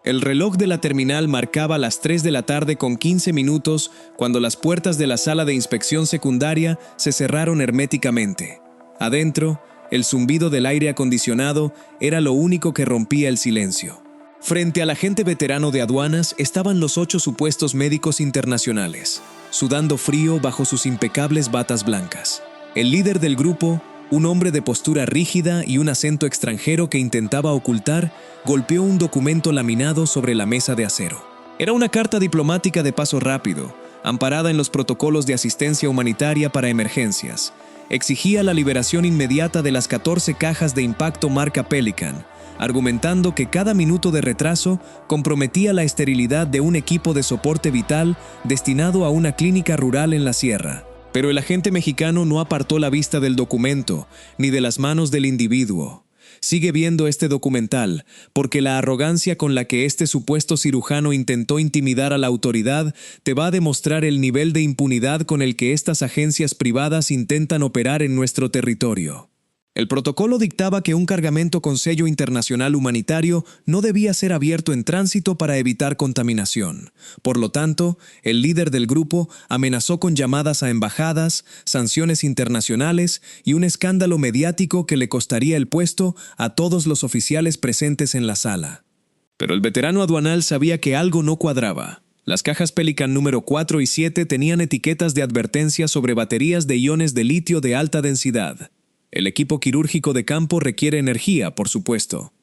El reloj de la terminal marcaba las 3 de la tarde con 15 minutos cuando las puertas de la sala de inspección secundaria se cerraron herméticamente. Adentro, el zumbido del aire acondicionado era lo único que rompía el silencio. Frente al agente veterano de aduanas estaban los 8 supuestos médicos internacionales, sudando frío bajo sus impecables batas blancas. El líder del grupo, un hombre de postura rígida y un acento extranjero que intentaba ocultar, golpeó un documento laminado sobre la mesa de acero. Era una carta diplomática de paso rápido, amparada en los protocolos de asistencia humanitaria para emergencias. Exigía la liberación inmediata de las 14 cajas de impacto marca Pelican, argumentando que cada minuto de retraso comprometía la esterilidad de un equipo de soporte vital destinado a una clínica rural en la sierra. Pero el agente mexicano no apartó la vista del documento, ni de las manos del individuo. Sigue viendo este documental, porque la arrogancia con la que este supuesto cirujano intentó intimidar a la autoridad te va a demostrar el nivel de impunidad con el que estas agencias privadas intentan operar en nuestro territorio. El protocolo dictaba que un cargamento con sello internacional humanitario no debía ser abierto en tránsito para evitar contaminación. Por lo tanto, el líder del grupo amenazó con llamadas a embajadas, sanciones internacionales y un escándalo mediático que le costaría el puesto a todos los oficiales presentes en la sala. Pero el veterano aduanal sabía que algo no cuadraba. Las cajas Pelican número 4 y 7 tenían etiquetas de advertencia sobre baterías de iones de litio de alta densidad. El equipo quirúrgico de campo requiere energía, por supuesto.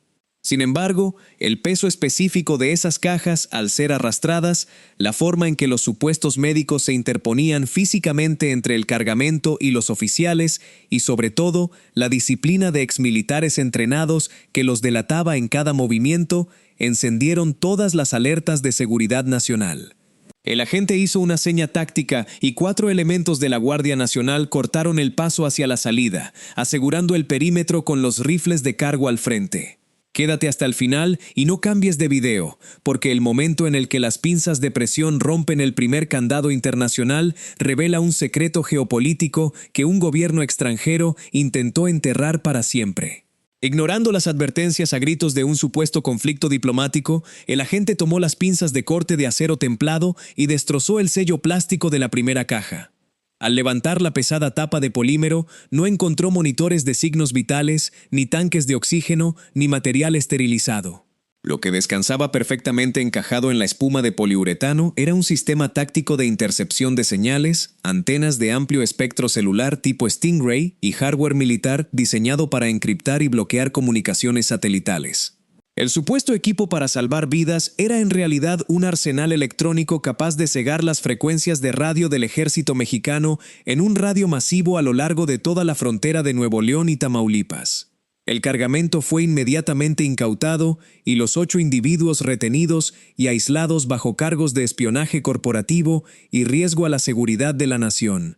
Sin embargo, el peso específico de esas cajas, al ser arrastradas, la forma en que los supuestos médicos se interponían físicamente entre el cargamento y los oficiales, y sobre todo, la disciplina de exmilitares entrenados que los delataba en cada movimiento, encendieron todas las alertas de seguridad nacional. El agente hizo una seña táctica y 4 elementos de la Guardia Nacional cortaron el paso hacia la salida, asegurando el perímetro con los rifles de cargo al frente. Quédate hasta el final y no cambies de video, porque el momento en el que las pinzas de presión rompen el primer candado internacional revela un secreto geopolítico que un gobierno extranjero intentó enterrar para siempre. Ignorando las advertencias a gritos de un supuesto conflicto diplomático, el agente tomó las pinzas de corte de acero templado y destrozó el sello plástico de la primera caja. Al levantar la pesada tapa de polímero, no encontró monitores de signos vitales, ni tanques de oxígeno, ni material esterilizado. Lo que descansaba perfectamente encajado en la espuma de poliuretano era un sistema táctico de intercepción de señales, antenas de amplio espectro celular tipo Stingray y hardware militar diseñado para encriptar y bloquear comunicaciones satelitales. El supuesto equipo para salvar vidas era en realidad un arsenal electrónico capaz de cegar las frecuencias de radio del ejército mexicano en un radio masivo a lo largo de toda la frontera de Nuevo León y Tamaulipas. El cargamento fue inmediatamente incautado y los 8 individuos retenidos y aislados bajo cargos de espionaje corporativo y riesgo a la seguridad de la nación.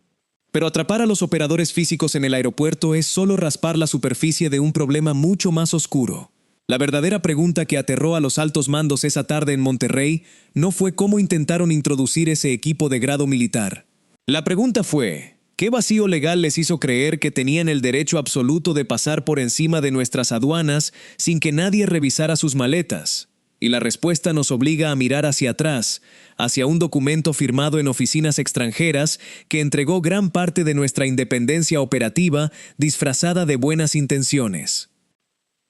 Pero atrapar a los operadores físicos en el aeropuerto es solo raspar la superficie de un problema mucho más oscuro. La verdadera pregunta que aterró a los altos mandos esa tarde en Monterrey no fue cómo intentaron introducir ese equipo de grado militar. La pregunta fue: ¿qué vacío legal les hizo creer que tenían el derecho absoluto de pasar por encima de nuestras aduanas sin que nadie revisara sus maletas? Y la respuesta nos obliga a mirar hacia atrás, hacia un documento firmado en oficinas extranjeras que entregó gran parte de nuestra independencia operativa disfrazada de buenas intenciones.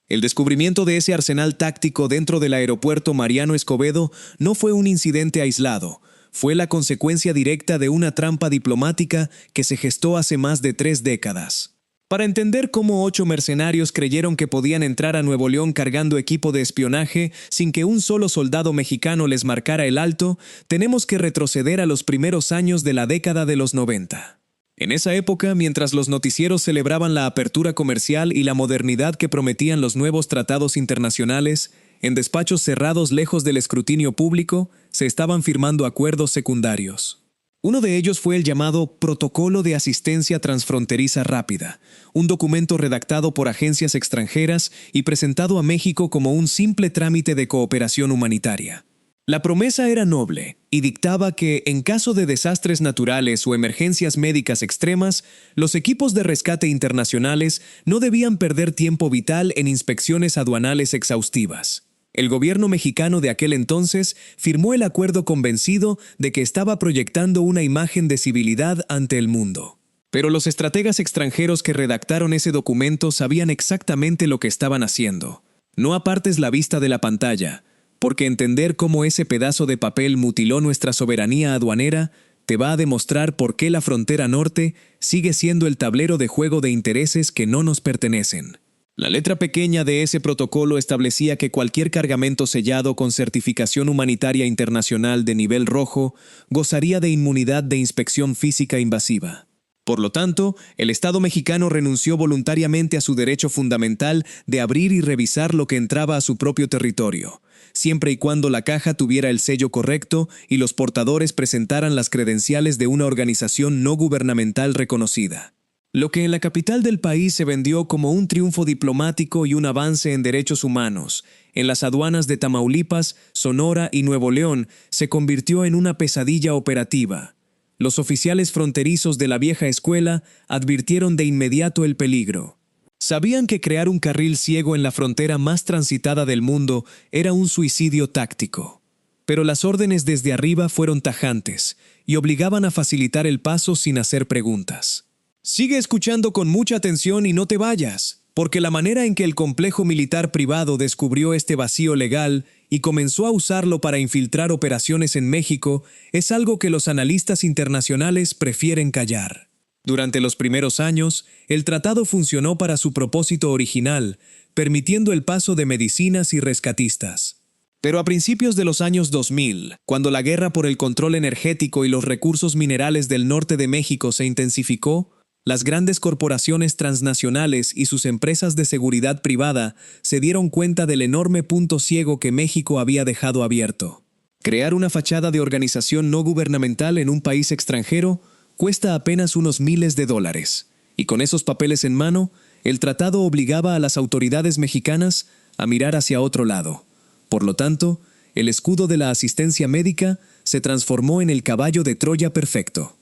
El descubrimiento de ese arsenal táctico dentro del aeropuerto Mariano Escobedo no fue un incidente aislado. Fue la consecuencia directa de una trampa diplomática que se gestó hace más de 3 décadas. Para entender cómo 8 mercenarios creyeron que podían entrar a Nuevo León cargando equipo de espionaje sin que un solo soldado mexicano les marcara el alto, tenemos que retroceder a los primeros años de la década de los 90. En esa época, mientras los noticieros celebraban la apertura comercial y la modernidad que prometían los nuevos tratados internacionales, en despachos cerrados lejos del escrutinio público, se estaban firmando acuerdos secundarios. Uno de ellos fue el llamado Protocolo de Asistencia Transfronteriza Rápida, un documento redactado por agencias extranjeras y presentado a México como un simple trámite de cooperación humanitaria. La promesa era noble y dictaba que, en caso de desastres naturales o emergencias médicas extremas, los equipos de rescate internacionales no debían perder tiempo vital en inspecciones aduanales exhaustivas. El gobierno mexicano de aquel entonces firmó el acuerdo convencido de que estaba proyectando una imagen de civilidad ante el mundo. Pero los estrategas extranjeros que redactaron ese documento sabían exactamente lo que estaban haciendo. No apartes la vista de la pantalla, porque entender cómo ese pedazo de papel mutiló nuestra soberanía aduanera te va a demostrar por qué la frontera norte sigue siendo el tablero de juego de intereses que no nos pertenecen. La letra pequeña de ese protocolo establecía que cualquier cargamento sellado con certificación humanitaria internacional de nivel rojo gozaría de inmunidad de inspección física invasiva. Por lo tanto, el Estado mexicano renunció voluntariamente a su derecho fundamental de abrir y revisar lo que entraba a su propio territorio, siempre y cuando la caja tuviera el sello correcto y los portadores presentaran las credenciales de una organización no gubernamental reconocida. Lo que en la capital del país se vendió como un triunfo diplomático y un avance en derechos humanos, en las aduanas de Tamaulipas, Sonora y Nuevo León se convirtió en una pesadilla operativa. Los oficiales fronterizos de la vieja escuela advirtieron de inmediato el peligro. Sabían que crear un carril ciego en la frontera más transitada del mundo era un suicidio táctico. Pero las órdenes desde arriba fueron tajantes y obligaban a facilitar el paso sin hacer preguntas. Sigue escuchando con mucha atención y no te vayas, porque la manera en que el complejo militar privado descubrió este vacío legal y comenzó a usarlo para infiltrar operaciones en México es algo que los analistas internacionales prefieren callar. Durante los primeros años, el tratado funcionó para su propósito original, permitiendo el paso de medicinas y rescatistas. Pero a principios de los años 2000, cuando la guerra por el control energético y los recursos minerales del norte de México se intensificó, las grandes corporaciones transnacionales y sus empresas de seguridad privada se dieron cuenta del enorme punto ciego que México había dejado abierto. Crear una fachada de organización no gubernamental en un país extranjero cuesta apenas unos miles de dólares, y con esos papeles en mano, el tratado obligaba a las autoridades mexicanas a mirar hacia otro lado. Por lo tanto, el escudo de la asistencia médica se transformó en el caballo de Troya perfecto.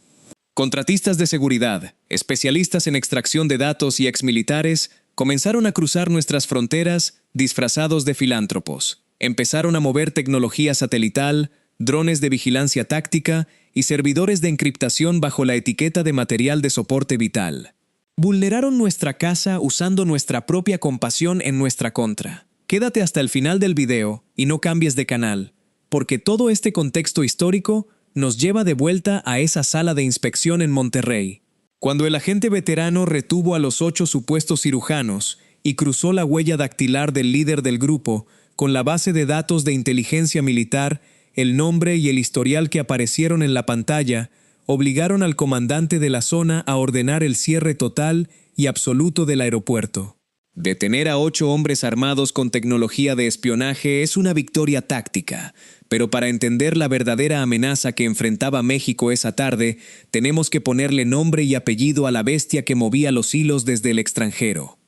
Contratistas de seguridad, especialistas en extracción de datos y exmilitares comenzaron a cruzar nuestras fronteras disfrazados de filántropos. Empezaron a mover tecnología satelital, drones de vigilancia táctica y servidores de encriptación bajo la etiqueta de material de soporte vital. Vulneraron nuestra casa usando nuestra propia compasión en nuestra contra. Quédate hasta el final del video y no cambies de canal, porque todo este contexto histórico nos lleva de vuelta a esa sala de inspección en Monterrey, cuando el agente veterano retuvo a los 8 supuestos cirujanos y cruzó la huella dactilar del líder del grupo con la base de datos de inteligencia militar, el nombre y el historial que aparecieron en la pantalla, obligaron al comandante de la zona a ordenar el cierre total y absoluto del aeropuerto. Detener a 8 hombres armados con tecnología de espionaje es una victoria táctica, pero para entender la verdadera amenaza que enfrentaba México esa tarde, tenemos que ponerle nombre y apellido a la bestia que movía los hilos desde el extranjero.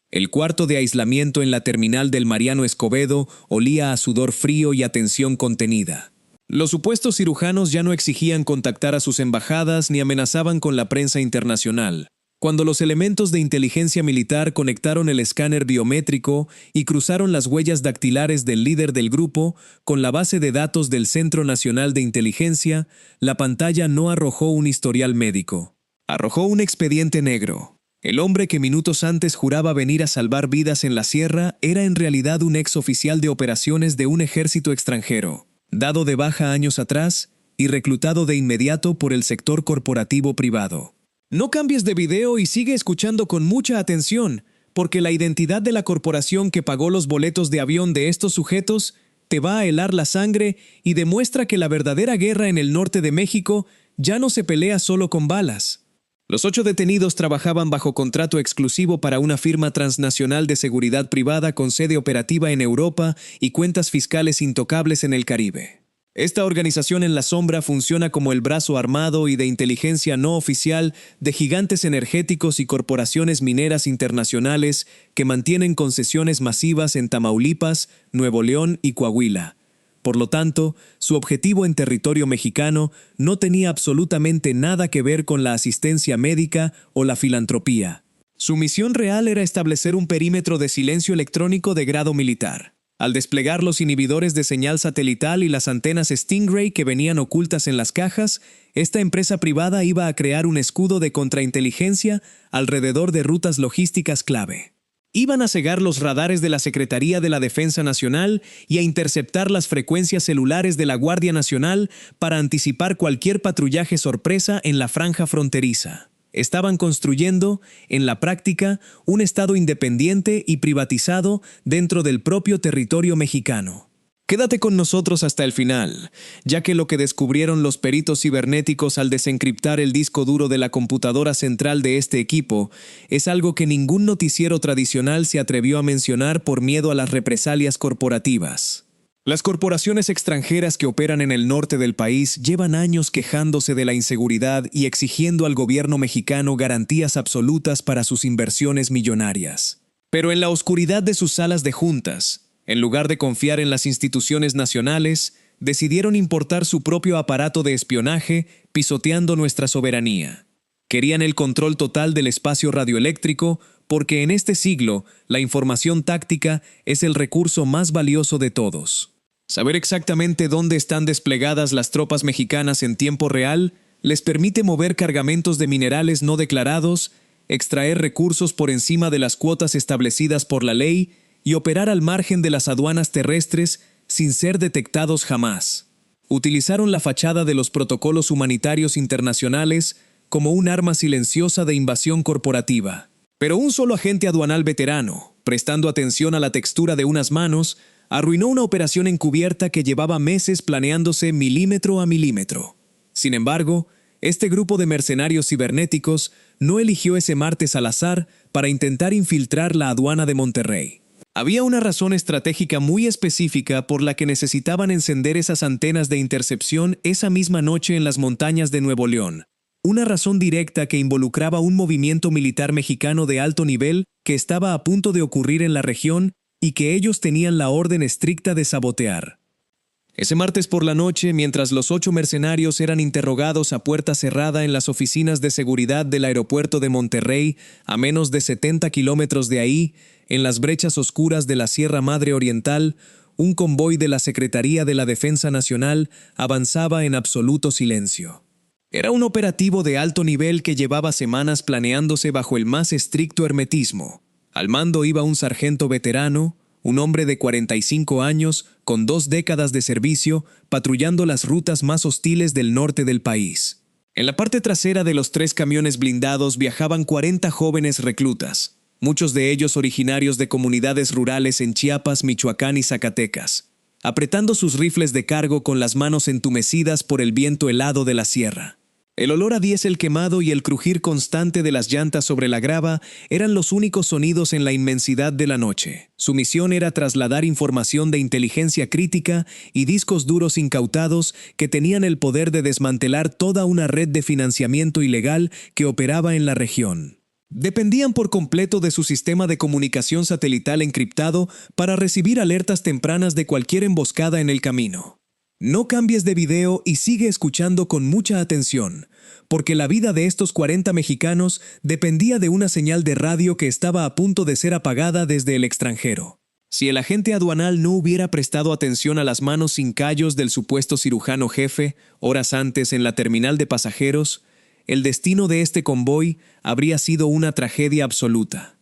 El cuarto de aislamiento en la terminal del Mariano Escobedo olía a sudor frío y a tensión contenida. Los supuestos cirujanos ya no exigían contactar a sus embajadas ni amenazaban con la prensa internacional. Cuando los elementos de inteligencia militar conectaron el escáner biométrico y cruzaron las huellas dactilares del líder del grupo con la base de datos del Centro Nacional de Inteligencia, la pantalla no arrojó un historial médico. Arrojó un expediente negro. El hombre que minutos antes juraba venir a salvar vidas en la sierra era en realidad un ex oficial de operaciones de un ejército extranjero, dado de baja años atrás y reclutado de inmediato por el sector corporativo privado. No cambies de video y sigue escuchando con mucha atención, porque la identidad de la corporación que pagó los boletos de avión de estos sujetos te va a helar la sangre y demuestra que la verdadera guerra en el norte de México ya no se pelea solo con balas. Los 8 detenidos trabajaban bajo contrato exclusivo para una firma transnacional de seguridad privada con sede operativa en Europa y cuentas fiscales intocables en el Caribe. Esta organización en la sombra funciona como el brazo armado y de inteligencia no oficial de gigantes energéticos y corporaciones mineras internacionales que mantienen concesiones masivas en Tamaulipas, Nuevo León y Coahuila. Por lo tanto, su objetivo en territorio mexicano no tenía absolutamente nada que ver con la asistencia médica o la filantropía. Su misión real era establecer un perímetro de silencio electrónico de grado militar. Al desplegar los inhibidores de señal satelital y las antenas Stingray que venían ocultas en las cajas, esta empresa privada iba a crear un escudo de contrainteligencia alrededor de rutas logísticas clave. Iban a cegar los radares de la Secretaría de la Defensa Nacional y a interceptar las frecuencias celulares de la Guardia Nacional para anticipar cualquier patrullaje sorpresa en la franja fronteriza. Estaban construyendo, en la práctica, un Estado independiente y privatizado dentro del propio territorio mexicano. Quédate con nosotros hasta el final, ya que lo que descubrieron los peritos cibernéticos al desencriptar el disco duro de la computadora central de este equipo es algo que ningún noticiero tradicional se atrevió a mencionar por miedo a las represalias corporativas. Las corporaciones extranjeras que operan en el norte del país llevan años quejándose de la inseguridad y exigiendo al gobierno mexicano garantías absolutas para sus inversiones millonarias. Pero en la oscuridad de sus salas de juntas, en lugar de confiar en las instituciones nacionales, decidieron importar su propio aparato de espionaje, pisoteando nuestra soberanía. Querían el control total del espacio radioeléctrico, porque en este siglo la información táctica es el recurso más valioso de todos. Saber exactamente dónde están desplegadas las tropas mexicanas en tiempo real les permite mover cargamentos de minerales no declarados, extraer recursos por encima de las cuotas establecidas por la ley y operar al margen de las aduanas terrestres sin ser detectados jamás. Utilizaron la fachada de los protocolos humanitarios internacionales como un arma silenciosa de invasión corporativa. Pero un solo agente aduanal veterano, prestando atención a la textura de unas manos, arruinó una operación encubierta que llevaba meses planeándose milímetro a milímetro. Sin embargo, este grupo de mercenarios cibernéticos no eligió ese martes al azar para intentar infiltrar la aduana de Monterrey. Había una razón estratégica muy específica por la que necesitaban encender esas antenas de intercepción esa misma noche en las montañas de Nuevo León. Una razón directa que involucraba un movimiento militar mexicano de alto nivel que estaba a punto de ocurrir en la región y que ellos tenían la orden estricta de sabotear. Ese martes por la noche, mientras los 8 mercenarios eran interrogados a puerta cerrada en las oficinas de seguridad del aeropuerto de Monterrey, a menos de 70 kilómetros de ahí, en las brechas oscuras de la Sierra Madre Oriental, un convoy de la Secretaría de la Defensa Nacional avanzaba en absoluto silencio. Era un operativo de alto nivel que llevaba semanas planeándose bajo el más estricto hermetismo. Al mando iba un sargento veterano, un hombre de 45 años, con 2 décadas de servicio, patrullando las rutas más hostiles del norte del país. En la parte trasera de los 3 camiones blindados viajaban 40 jóvenes reclutas, muchos de ellos originarios de comunidades rurales en Chiapas, Michoacán y Zacatecas, apretando sus rifles de cargo con las manos entumecidas por el viento helado de la sierra. El olor a diésel quemado y el crujir constante de las llantas sobre la grava eran los únicos sonidos en la inmensidad de la noche. Su misión era trasladar información de inteligencia crítica y discos duros incautados que tenían el poder de desmantelar toda una red de financiamiento ilegal que operaba en la región. Dependían por completo de su sistema de comunicación satelital encriptado para recibir alertas tempranas de cualquier emboscada en el camino. No cambies de video y sigue escuchando con mucha atención, porque la vida de estos 40 mexicanos dependía de una señal de radio que estaba a punto de ser apagada desde el extranjero. Si el agente aduanal no hubiera prestado atención a las manos sin callos del supuesto cirujano jefe, horas antes en la terminal de pasajeros, el destino de este convoy habría sido una tragedia absoluta.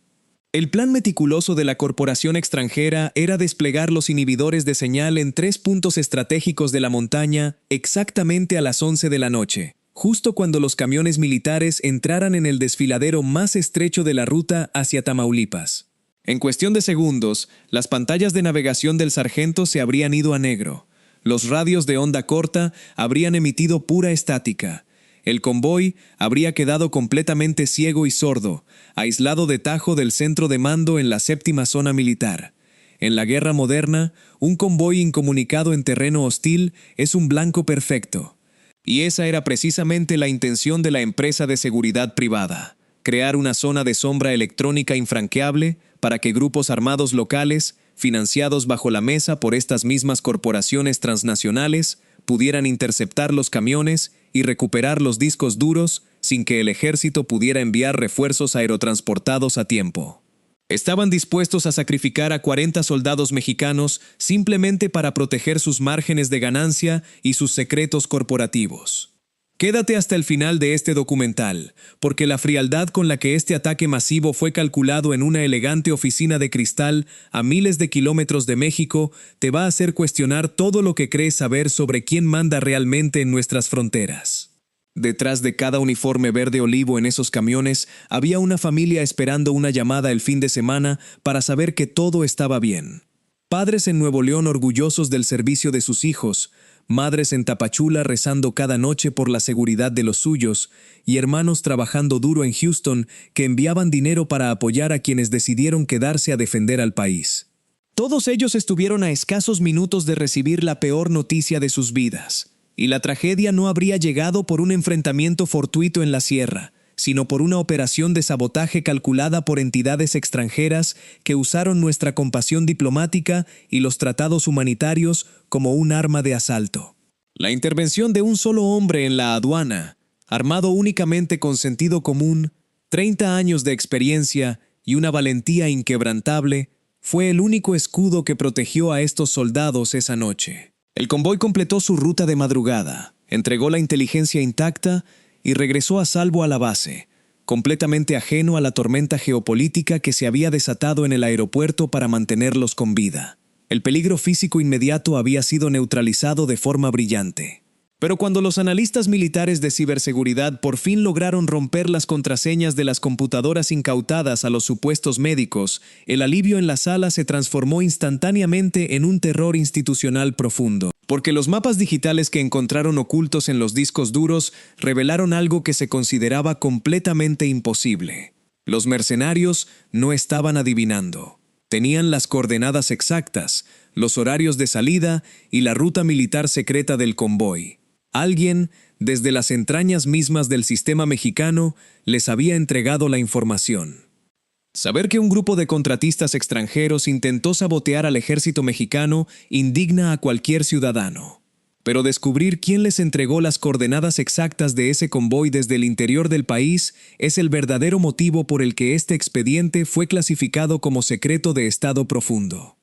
El plan meticuloso de la corporación extranjera era desplegar los inhibidores de señal en 3 puntos estratégicos de la montaña exactamente a las 11 de la noche, justo cuando los camiones militares entraran en el desfiladero más estrecho de la ruta hacia Tamaulipas. En cuestión de segundos, las pantallas de navegación del sargento se habrían ido a negro. Los radios de onda corta habrían emitido pura estática. El convoy habría quedado completamente ciego y sordo, aislado de tajo del centro de mando en la 7ª zona militar. En la guerra moderna, un convoy incomunicado en terreno hostil es un blanco perfecto. Y esa era precisamente la intención de la empresa de seguridad privada: crear una zona de sombra electrónica infranqueable para que grupos armados locales, financiados bajo la mesa por estas mismas corporaciones transnacionales, pudieran interceptar los camiones y recuperar los discos duros sin que el ejército pudiera enviar refuerzos aerotransportados a tiempo. Estaban dispuestos a sacrificar a 40 soldados mexicanos simplemente para proteger sus márgenes de ganancia y sus secretos corporativos. Quédate hasta el final de este documental, porque la frialdad con la que este ataque masivo fue calculado en una elegante oficina de cristal a miles de kilómetros de México te va a hacer cuestionar todo lo que crees saber sobre quién manda realmente en nuestras fronteras. Detrás de cada uniforme verde olivo en esos camiones había una familia esperando una llamada el fin de semana para saber que todo estaba bien. Padres en Nuevo León orgullosos del servicio de sus hijos, madres en Tapachula rezando cada noche por la seguridad de los suyos, y hermanos trabajando duro en Houston que enviaban dinero para apoyar a quienes decidieron quedarse a defender al país. Todos ellos estuvieron a escasos minutos de recibir la peor noticia de sus vidas, y la tragedia no habría llegado por un enfrentamiento fortuito en la sierra, sino por una operación de sabotaje calculada por entidades extranjeras que usaron nuestra compasión diplomática y los tratados humanitarios como un arma de asalto. La intervención de un solo hombre en la aduana, armado únicamente con sentido común, 30 años de experiencia y una valentía inquebrantable, fue el único escudo que protegió a estos soldados esa noche. El convoy completó su ruta de madrugada, entregó la inteligencia intacta y regresó a salvo a la base, completamente ajeno a la tormenta geopolítica que se había desatado en el aeropuerto para mantenerlos con vida. El peligro físico inmediato había sido neutralizado de forma brillante. Pero cuando los analistas militares de ciberseguridad por fin lograron romper las contraseñas de las computadoras incautadas a los supuestos médicos, el alivio en la sala se transformó instantáneamente en un terror institucional profundo. Porque los mapas digitales que encontraron ocultos en los discos duros revelaron algo que se consideraba completamente imposible. Los mercenarios no estaban adivinando. Tenían las coordenadas exactas, los horarios de salida y la ruta militar secreta del convoy. Alguien, desde las entrañas mismas del sistema mexicano, les había entregado la información. Saber que un grupo de contratistas extranjeros intentó sabotear al ejército mexicano indigna a cualquier ciudadano. Pero descubrir quién les entregó las coordenadas exactas de ese convoy desde el interior del país es el verdadero motivo por el que este expediente fue clasificado como secreto de Estado profundo.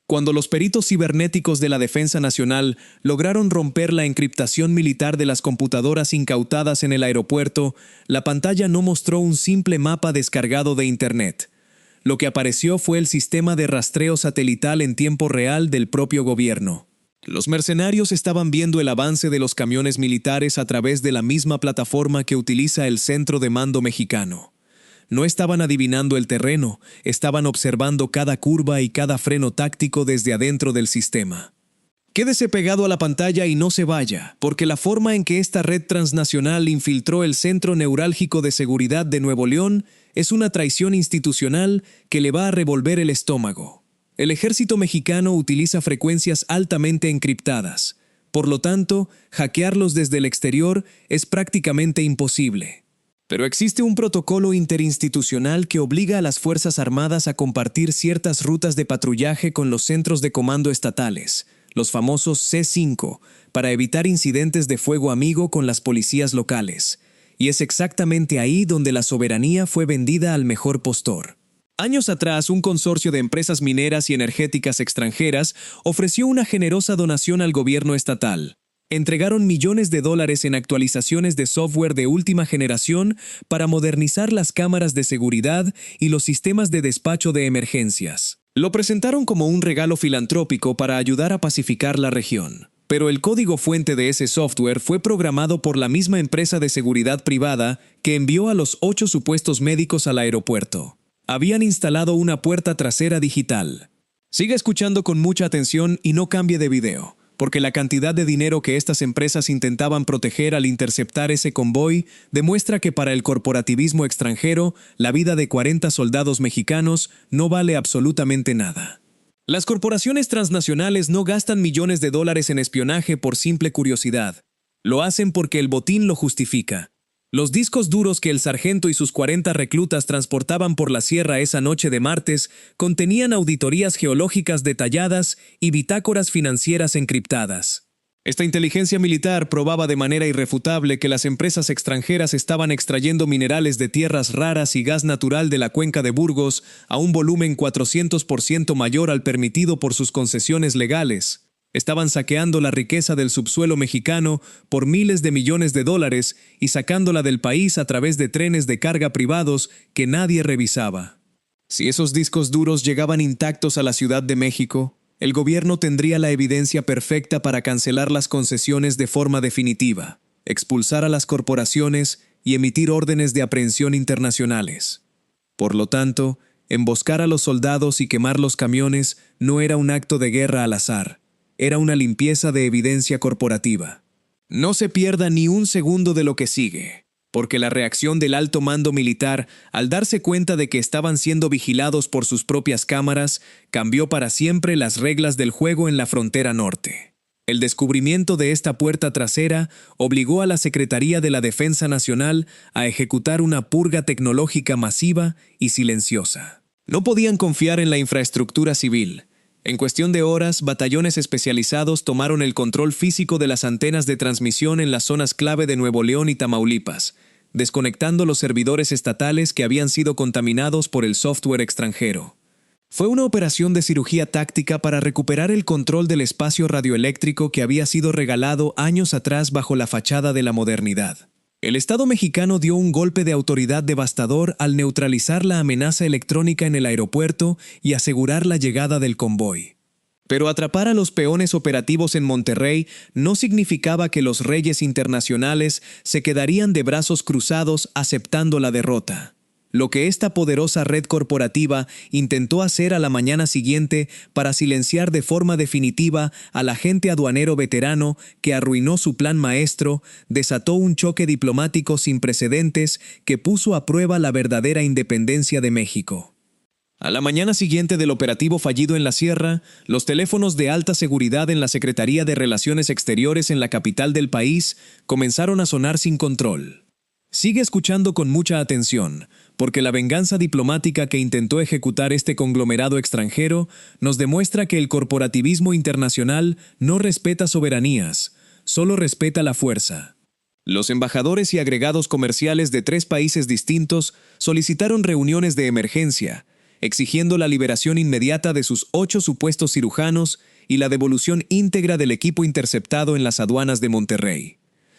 Cuando los peritos cibernéticos de la Defensa Nacional lograron romper la encriptación militar de las computadoras incautadas en el aeropuerto, la pantalla no mostró un simple mapa descargado de Internet. Lo que apareció fue el sistema de rastreo satelital en tiempo real del propio gobierno. Los mercenarios estaban viendo el avance de los camiones militares a través de la misma plataforma que utiliza el Centro de Mando Mexicano. No estaban adivinando el terreno, estaban observando cada curva y cada freno táctico desde adentro del sistema. Quédese pegado a la pantalla y no se vaya, porque la forma en que esta red transnacional infiltró el centro neurálgico de seguridad de Nuevo León es una traición institucional que le va a revolver el estómago. El ejército mexicano utiliza frecuencias altamente encriptadas. Por lo tanto, hackearlos desde el exterior es prácticamente imposible. Pero existe un protocolo interinstitucional que obliga a las Fuerzas Armadas a compartir ciertas rutas de patrullaje con los centros de comando estatales, los famosos C5, para evitar incidentes de fuego amigo con las policías locales. Y es exactamente ahí donde la soberanía fue vendida al mejor postor. Años atrás, un consorcio de empresas mineras y energéticas extranjeras ofreció una generosa donación al gobierno estatal. Entregaron millones de dólares en actualizaciones de software de última generación para modernizar las cámaras de seguridad y los sistemas de despacho de emergencias. Lo presentaron como un regalo filantrópico para ayudar a pacificar la región. Pero el código fuente de ese software fue programado por la misma empresa de seguridad privada que envió a los 8 supuestos médicos al aeropuerto. Habían instalado una puerta trasera digital. Siga escuchando con mucha atención y no cambie de video, porque la cantidad de dinero que estas empresas intentaban proteger al interceptar ese convoy demuestra que para el corporativismo extranjero, la vida de 40 soldados mexicanos no vale absolutamente nada. Las corporaciones transnacionales no gastan millones de dólares en espionaje por simple curiosidad. Lo hacen porque el botín lo justifica. Los discos duros que el sargento y sus 40 reclutas transportaban por la sierra esa noche de martes contenían auditorías geológicas detalladas y bitácoras financieras encriptadas. Esta inteligencia militar probaba de manera irrefutable que las empresas extranjeras estaban extrayendo minerales de tierras raras y gas natural de la cuenca de Burgos a un volumen 400% mayor al permitido por sus concesiones legales. Estaban saqueando la riqueza del subsuelo mexicano por miles de millones de dólares y sacándola del país a través de trenes de carga privados que nadie revisaba. Si esos discos duros llegaban intactos a la Ciudad de México, el gobierno tendría la evidencia perfecta para cancelar las concesiones de forma definitiva, expulsar a las corporaciones y emitir órdenes de aprehensión internacionales. Por lo tanto, emboscar a los soldados y quemar los camiones no era un acto de guerra al azar. Era una limpieza de evidencia corporativa. No se pierda ni un segundo de lo que sigue, porque la reacción del alto mando militar, al darse cuenta de que estaban siendo vigilados por sus propias cámaras, cambió para siempre las reglas del juego en la frontera norte. El descubrimiento de esta puerta trasera obligó a la Secretaría de la Defensa Nacional a ejecutar una purga tecnológica masiva y silenciosa. No podían confiar en la infraestructura civil. En cuestión de horas, batallones especializados tomaron el control físico de las antenas de transmisión en las zonas clave de Nuevo León y Tamaulipas, desconectando los servidores estatales que habían sido contaminados por el software extranjero. Fue una operación de cirugía táctica para recuperar el control del espacio radioeléctrico que había sido regalado años atrás bajo la fachada de la modernidad. El Estado mexicano dio un golpe de autoridad devastador al neutralizar la amenaza electrónica en el aeropuerto y asegurar la llegada del convoy. Pero atrapar a los peones operativos en Monterrey no significaba que los reyes internacionales se quedarían de brazos cruzados aceptando la derrota. Lo que esta poderosa red corporativa intentó hacer a la mañana siguiente para silenciar de forma definitiva al agente aduanero veterano que arruinó su plan maestro, desató un choque diplomático sin precedentes que puso a prueba la verdadera independencia de México. A la mañana siguiente del operativo fallido en la Sierra, los teléfonos de alta seguridad en la Secretaría de Relaciones Exteriores en la capital del país comenzaron a sonar sin control. Sigue escuchando con mucha atención, porque la venganza diplomática que intentó ejecutar este conglomerado extranjero nos demuestra que el corporativismo internacional no respeta soberanías, solo respeta la fuerza. Los embajadores y agregados comerciales de 3 países distintos solicitaron reuniones de emergencia, exigiendo la liberación inmediata de sus 8 supuestos cirujanos y la devolución íntegra del equipo interceptado en las aduanas de Monterrey.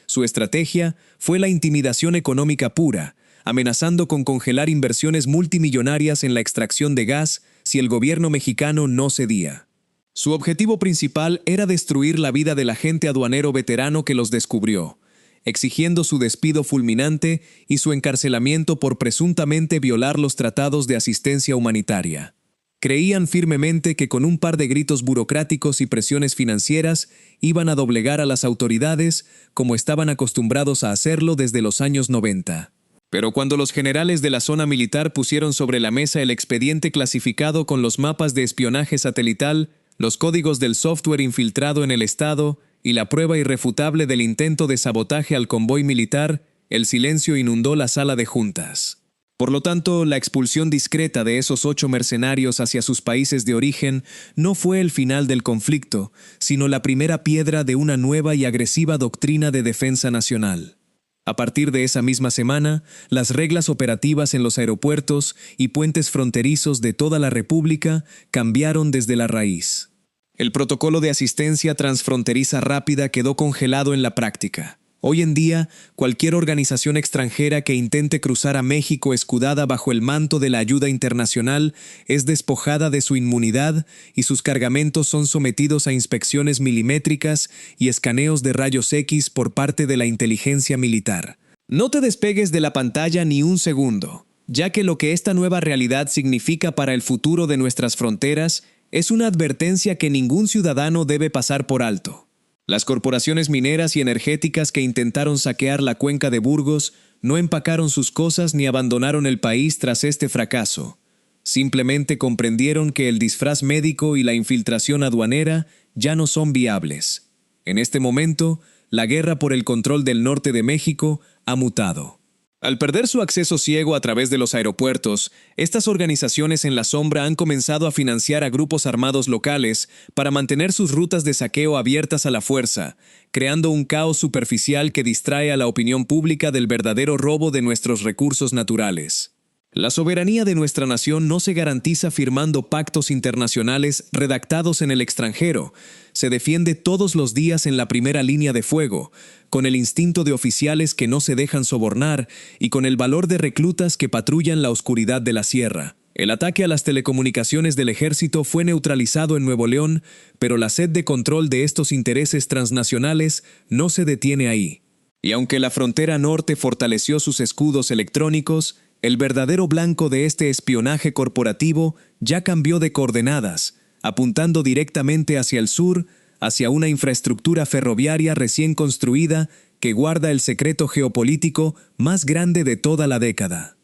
Su estrategia fue la intimidación económica pura, amenazando con congelar inversiones multimillonarias en la extracción de gas si el gobierno mexicano no cedía. Su objetivo principal era destruir la vida del agente aduanero veterano que los descubrió, exigiendo su despido fulminante y su encarcelamiento por presuntamente violar los tratados de asistencia humanitaria. Creían firmemente que con un par de gritos burocráticos y presiones financieras iban a doblegar a las autoridades como estaban acostumbrados a hacerlo desde los años 90. Pero cuando los generales de la zona militar pusieron sobre la mesa el expediente clasificado con los mapas de espionaje satelital, los códigos del software infiltrado en el Estado y la prueba irrefutable del intento de sabotaje al convoy militar, el silencio inundó la sala de juntas. Por lo tanto, la expulsión discreta de esos 8 mercenarios hacia sus países de origen no fue el final del conflicto, sino la primera piedra de una nueva y agresiva doctrina de defensa nacional. A partir de esa misma semana, las reglas operativas en los aeropuertos y puentes fronterizos de toda la República cambiaron desde la raíz. El protocolo de asistencia transfronteriza rápida quedó congelado en la práctica. Hoy en día, cualquier organización extranjera que intente cruzar a México escudada bajo el manto de la ayuda internacional es despojada de su inmunidad y sus cargamentos son sometidos a inspecciones milimétricas y escaneos de rayos X por parte de la inteligencia militar. No te despegues de la pantalla ni un segundo, ya que lo que esta nueva realidad significa para el futuro de nuestras fronteras es una advertencia que ningún ciudadano debe pasar por alto. Las corporaciones mineras y energéticas que intentaron saquear la cuenca de Burgos no empacaron sus cosas ni abandonaron el país tras este fracaso. Simplemente comprendieron que el disfraz médico y la infiltración aduanera ya no son viables. En este momento, la guerra por el control del norte de México ha mutado. Al perder su acceso ciego a través de los aeropuertos, estas organizaciones en la sombra han comenzado a financiar a grupos armados locales para mantener sus rutas de saqueo abiertas a la fuerza, creando un caos superficial que distrae a la opinión pública del verdadero robo de nuestros recursos naturales. La soberanía de nuestra nación no se garantiza firmando pactos internacionales redactados en el extranjero. Se defiende todos los días en la primera línea de fuego, con el instinto de oficiales que no se dejan sobornar y con el valor de reclutas que patrullan la oscuridad de la sierra. El ataque a las telecomunicaciones del ejército fue neutralizado en Nuevo León, pero la sed de control de estos intereses transnacionales no se detiene ahí. Y aunque la frontera norte fortaleció sus escudos electrónicos, el verdadero blanco de este espionaje corporativo ya cambió de coordenadas, apuntando directamente hacia el sur, hacia una infraestructura ferroviaria recién construida que guarda el secreto geopolítico más grande de toda la década.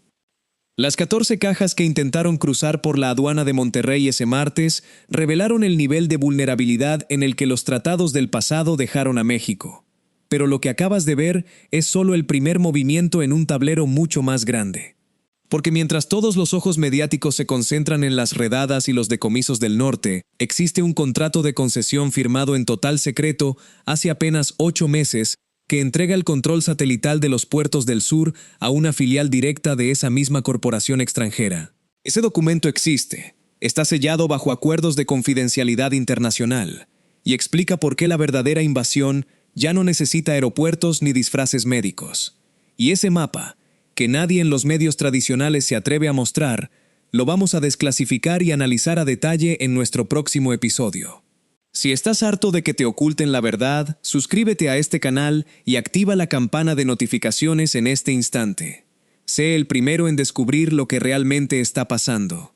Las 14 cajas que intentaron cruzar por la aduana de Monterrey ese martes revelaron el nivel de vulnerabilidad en el que los tratados del pasado dejaron a México. Pero lo que acabas de ver es solo el primer movimiento en un tablero mucho más grande. Porque mientras todos los ojos mediáticos se concentran en las redadas y los decomisos del norte, existe un contrato de concesión firmado en total secreto hace apenas 8 meses que entrega el control satelital de los puertos del sur a una filial directa de esa misma corporación extranjera. Ese documento existe, está sellado bajo acuerdos de confidencialidad internacional y explica por qué la verdadera invasión ya no necesita aeropuertos ni disfraces médicos. Y ese mapa, que nadie en los medios tradicionales se atreve a mostrar, lo vamos a desclasificar y analizar a detalle en nuestro próximo episodio. Si estás harto de que te oculten la verdad, suscríbete a este canal y activa la campana de notificaciones en este instante. Sé el primero en descubrir lo que realmente está pasando.